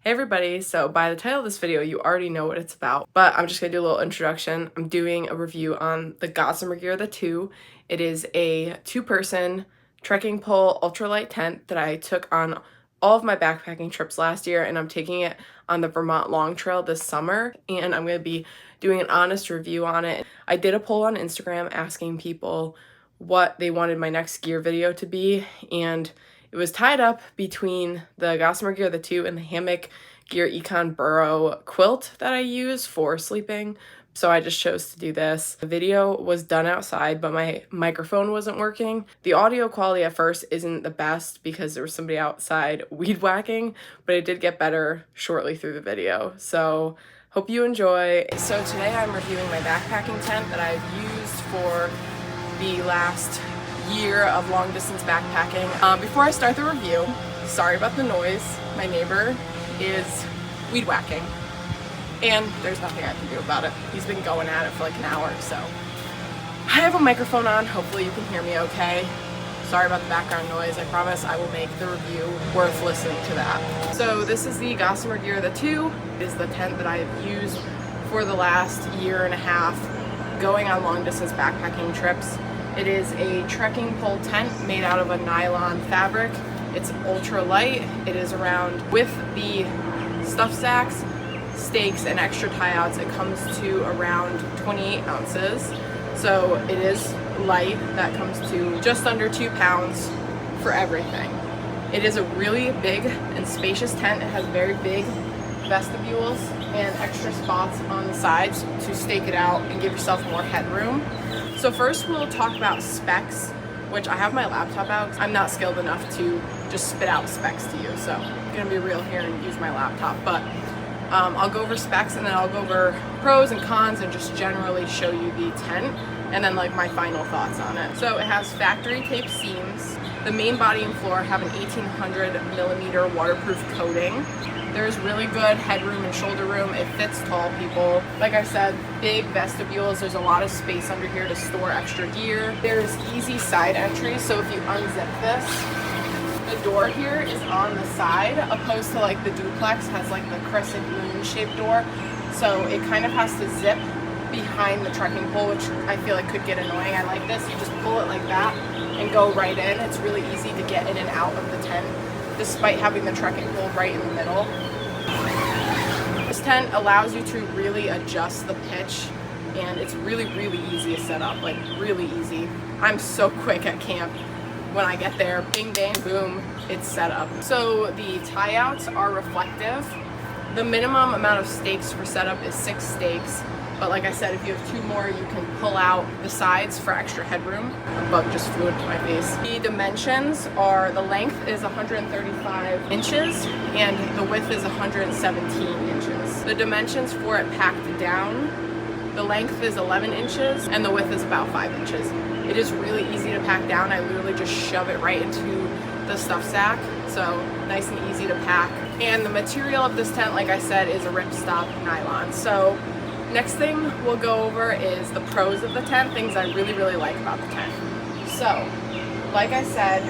Hey everybody, so by the title of this video, you already know what it's about, but I'm just gonna do a little introduction. I'm doing a review on the Gossamer Gear the 2. It is a two-person trekking pole ultralight tent that I took on all of my backpacking trips last year, and I'm taking it on the Vermont Long Trail this summer, and I'm gonna be doing an honest review on it. I did a poll on Instagram asking people what they wanted my next gear video to be, and it was tied up between the Gossamer Gear the 2 and the Hammock Gear Econ Burrow quilt that I use for sleeping. So I just chose to do this. The video was done outside, but my microphone wasn't working. The audio quality at first isn't the best because there was somebody outside weed whacking, but it did get better shortly through the video. So hope you enjoy. So today I'm reviewing my backpacking tent that I've used for the last year of long distance backpacking. Before I start the review, sorry about the noise. My neighbor is weed whacking and there's nothing I can do about it. He's been going at it for like an hour, so. I have a microphone on, hopefully you can hear me okay. Sorry about the background noise. I promise I will make the review worth listening to that. So this is the Gossamer Gear the 2. It is the tent that I have used for the last year and a half going on long distance backpacking trips. It is a trekking pole tent made out of a nylon fabric. It's ultra light. It is around, with the stuff sacks, stakes, and extra tie outs, it comes to around 28 ounces. So it is light. That comes to just under 2 pounds for everything. It is a really big and spacious tent. It has very big vestibules and extra spots on the sides to stake it out and give yourself more headroom. So first we'll talk about specs, which I have my laptop out. I'm not skilled enough to just spit out specs to you, so I'm gonna be real here and use my laptop. But I'll go over specs and then I'll go over pros and cons and just generally show you the tent and then like my final thoughts on it. So it has factory tape seams. The main body and floor have an 1800 millimeter waterproof coating. There's really good headroom and shoulder room. It fits tall people. Like I said, big vestibules. There's a lot of space under here to store extra gear. There's easy side entry. So if you unzip this, the door here is on the side, opposed to like the duplex has like the crescent moon shaped door. So it kind of has to zip behind the trekking pole, which I feel like could get annoying. I like this. You just pull it like that and go right in. It's really easy to get in and out of the tent, despite having the trekking pole right in the middle. This tent allows you to really adjust the pitch, and it's really easy to set up, like really easy. I'm so quick at camp. When I get there, bing bang boom, it's set up. So the tie outs are reflective. The minimum amount of stakes for setup is 6 stakes. But like I said, if you have 2 more, you can pull out the sides for extra headroom. A bug just flew into my face. The dimensions are, the length is 135 inches and the width is 117 inches. The dimensions for it packed down, the length is 11 inches and the width is about 5 inches. It is really easy to pack down. I literally just shove it right into the stuff sack. So nice and easy to pack. And the material of this tent, like I said, is a ripstop nylon. So next thing we'll go over is the pros of the tent, things I really like about the tent. So, like I said,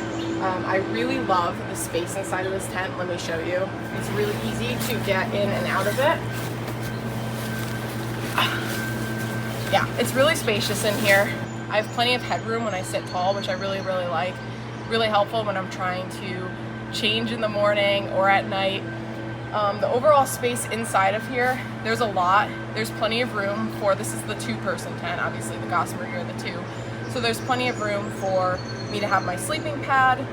I really love the space inside of this tent. Let me show you. It's really easy to get in and out of it. Yeah, it's really spacious in here. I have plenty of headroom when I sit tall, which I really like. Really helpful when I'm trying to change in the morning or at night. The overall space inside of here, there's a lot. There's plenty of room for, this is the 2-person tent, obviously the Gossamer Gear the 2. So there's plenty of room for me to have my sleeping pad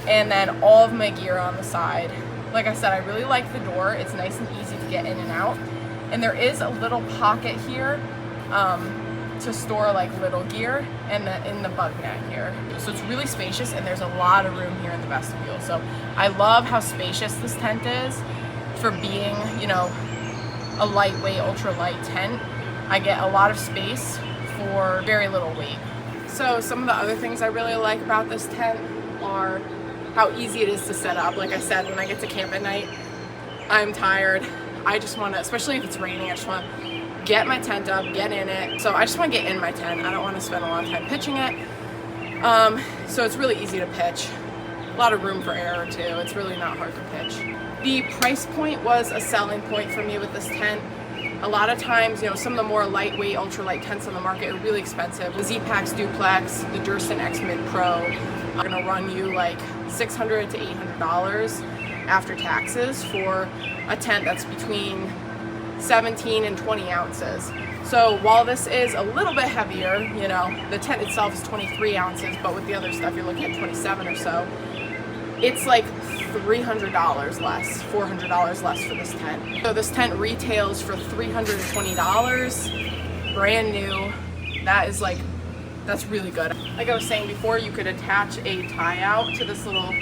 and then all of my gear on the side. Like I said, I really like the door. It's nice and easy to get in and out. And there is a little pocket here to store like little gear and in the bug net here. So it's really spacious and there's a lot of room here in the vestibule. So I love how spacious this tent is. For being, you know, a lightweight, ultralight tent, I get a lot of space for very little weight. So some of the other things I really like about this tent are how easy it is to set up. Like I said, when I get to camp at night, I'm tired. I just want to, especially if it's raining, I just want to get my tent up, get in it. So I just want to get in my tent. I don't want to spend a long time pitching it. So it's really easy to pitch. a lot of room for error too. It's really not hard to pitch. The price point was a selling point for me with this tent. A lot of times, you know, some of the more lightweight ultralight tents on the market are really expensive. The Z-Pax Duplex, the Durston X-Mid Pro are gonna run you like $600 to $800 after taxes for a tent that's between 17 and 20 ounces. So while this is a little bit heavier, you know, the tent itself is 23 ounces, but with the other stuff you're looking at 27 or so, it's like $300 less, $400 less for this tent. So this tent retails for $320, brand new. That is like, that's really good. Like I was saying before, you could attach a tie out to this little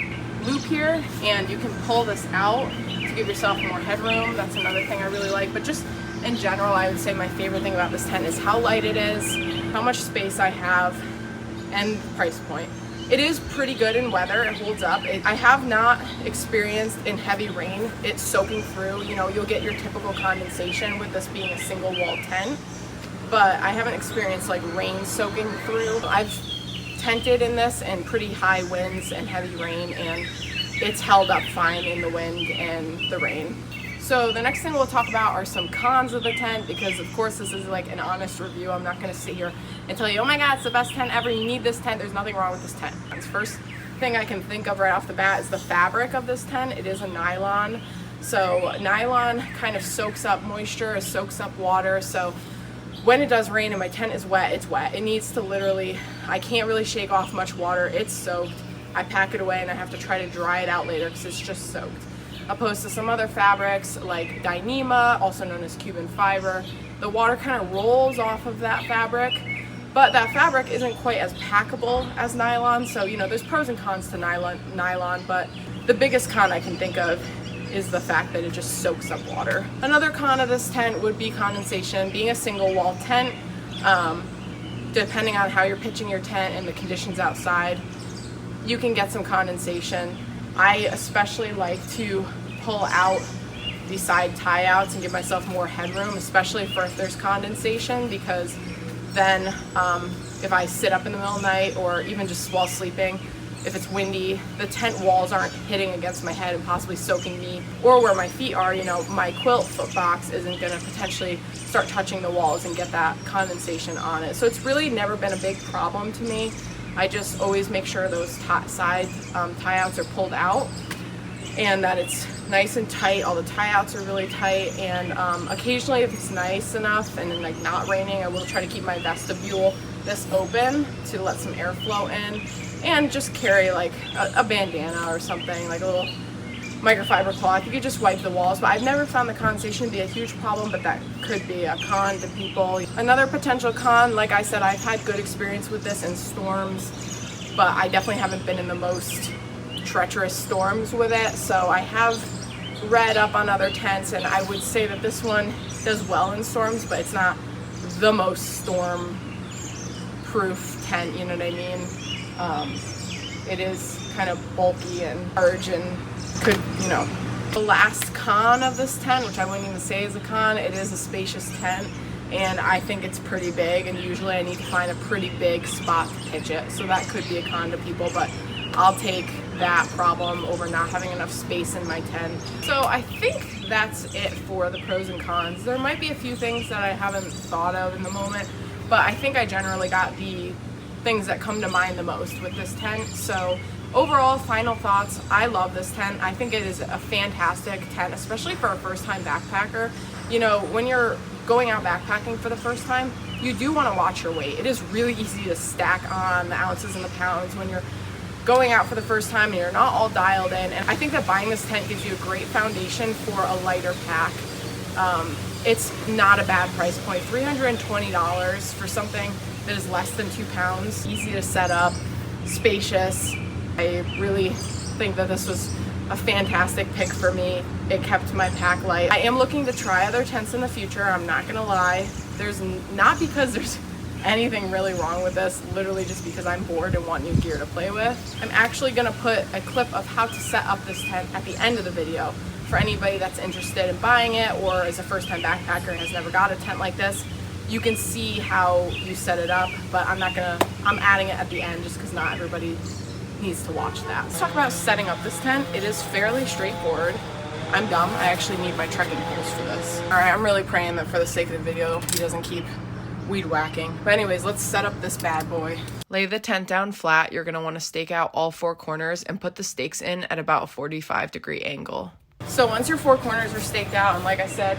loop here, and you can pull this out to give yourself more headroom. That's another thing I really like. But just in general, I would say my favorite thing about this tent is how light it is, how much space I have, and the price point. It is pretty good in weather, it holds up. I have not experienced in heavy rain it soaking through. You know, you'll get your typical condensation with this being a single wall tent, but I haven't experienced like rain soaking through. I've tented in this in pretty high winds and heavy rain, and it's held up fine in the wind and the rain. So the next thing we'll talk about are some cons of the tent, because of course this is like an honest review. I'm not going to sit here and tell you, oh my god, it's the best tent ever, you need this tent. There's nothing wrong with this tent. First thing I can think of right off the bat is the fabric of this tent. It is a nylon. So nylon kind of soaks up moisture, it soaks up water. So when it does rain and my tent is wet, it's wet. It needs to literally, I can't really shake off much water. It's soaked. I pack it away and I have to try to dry it out later because it's just soaked. Opposed to some other fabrics like Dyneema, also known as Cuban fiber. The water kind of rolls off of that fabric, but that fabric isn't quite as packable as nylon. So, you know, there's pros and cons to nylon, but the biggest con I can think of is the fact that it just soaks up water. Another con of this tent would be condensation. Being a single wall tent, depending on how you're pitching your tent and the conditions outside, you can get some condensation. I especially like to pull out the side tie outs and give myself more headroom, especially for if there's condensation, because then if I sit up in the middle of the night or even just while sleeping, if it's windy, the tent walls aren't hitting against my head and possibly soaking me, or where my feet are, you know, my quilt foot box isn't gonna potentially start touching the walls and get that condensation on it. So it's really never been a big problem to me. I just always make sure those side tie outs are pulled out and that it's nice and tight. All the tie outs are really tight, and occasionally if it's nice enough and like not raining, I will try to keep my vestibule this open to let some airflow in, and just carry like a bandana or something, like a little microfiber cloth. You could just wipe the walls, but I've never found the condensation to be a huge problem, but that could be a con to people. Another potential con, like I said, I've had good experience with this in storms, but I definitely haven't been in the most treacherous storms with it. So I have read up on other tents, and I would say that this one does well in storms, but it's not the most storm proof tent, you know what I mean? It is kind of bulky and large and could, you know. The last con of this tent, which I wouldn't even say is a con, it is a spacious tent, and I think it's pretty big, and usually I need to find a pretty big spot to pitch it, so that could be a con to people, but I'll take that problem over not having enough space in my tent. So I think that's it for the pros and cons. There might be a few things that I haven't thought of in the moment, but I think I generally got the things that come to mind the most with this tent. So overall, final thoughts, I love this tent. I think it is a fantastic tent, especially for a first-time backpacker. You know, when you're going out backpacking for the first time, you do want to watch your weight. It is really easy to stack on the ounces and the pounds when you're going out for the first time and you're not all dialed in. And I think that buying this tent gives you a great foundation for a lighter pack. It's not a bad price point. $320 for something that is less than 2 pounds, easy to set up, spacious. I really think that this was a fantastic pick for me. It kept my pack light. I am looking to try other tents in the future, I'm not gonna lie. There's not because there's anything really wrong with this, literally just because I'm bored and want new gear to play with. I'm actually gonna put a clip of how to set up this tent at the end of the video for anybody that's interested in buying it or is a first-time backpacker and has never got a tent like this. You can see how you set it up, but I'm adding it at the end just because not everybody needs to watch that. Let's talk about setting up this tent. It is fairly straightforward. I'm dumb. I actually need my trekking poles for this. All right, I'm really praying that for the sake of the video, he doesn't keep weed whacking. But anyways, let's set up this bad boy. Lay the tent down flat. You're gonna wanna stake out all 4 corners and put the stakes in at about a 45-degree angle. So once your 4 corners are staked out, and like I said,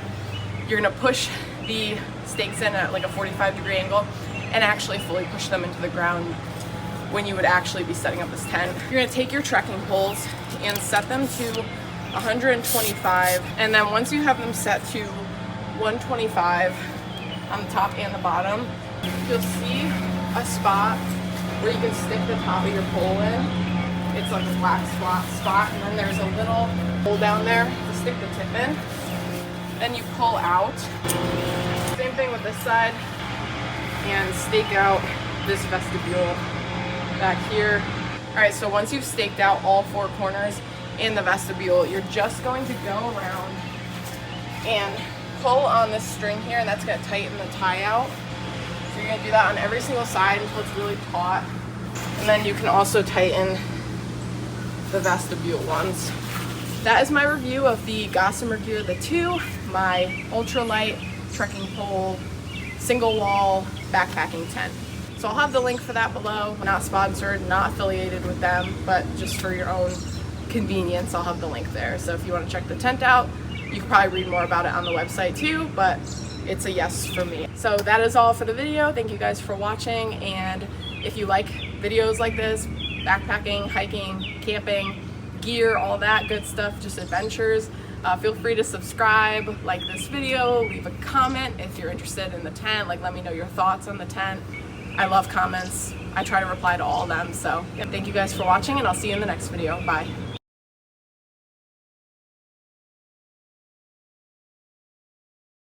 you're gonna push the stakes in at like a 45-degree angle and actually fully push them into the ground when you would actually be setting up this tent. You're gonna take your trekking poles and set them to 125, and then once you have them set to 125 on the top and the bottom, you'll see a spot where you can stick the top of your pole in. It's like a black spot, and then there's a little hole down there to stick the tip in. Then you pull out. Same thing with this side, and stake out this vestibule back here. All right, so once you've staked out all 4 corners in the vestibule, you're just going to go around and pull on this string here, and that's going to tighten the tie out. So you're going to do that on every single side until it's really taut, and then you can also tighten the vestibule ones. That is my review of the Gossamer Gear the 2, my ultralight trekking pole single wall backpacking tent. So I'll have the link for that below. Not sponsored, not affiliated with them, but just for your own convenience, I'll have the link there. So if you want to check the tent out, you can probably read more about it on the website too, but it's a yes for me. So that is all for the video. Thank you guys for watching, and if you like videos like this, backpacking, hiking, camping, gear, all that good stuff, just adventures, feel free to subscribe, like this video, leave a comment if you're interested in the tent, like let me know your thoughts on the tent. I love comments. I try to reply to all of them. So yeah, thank you guys for watching, and I'll see you in the next video. Bye.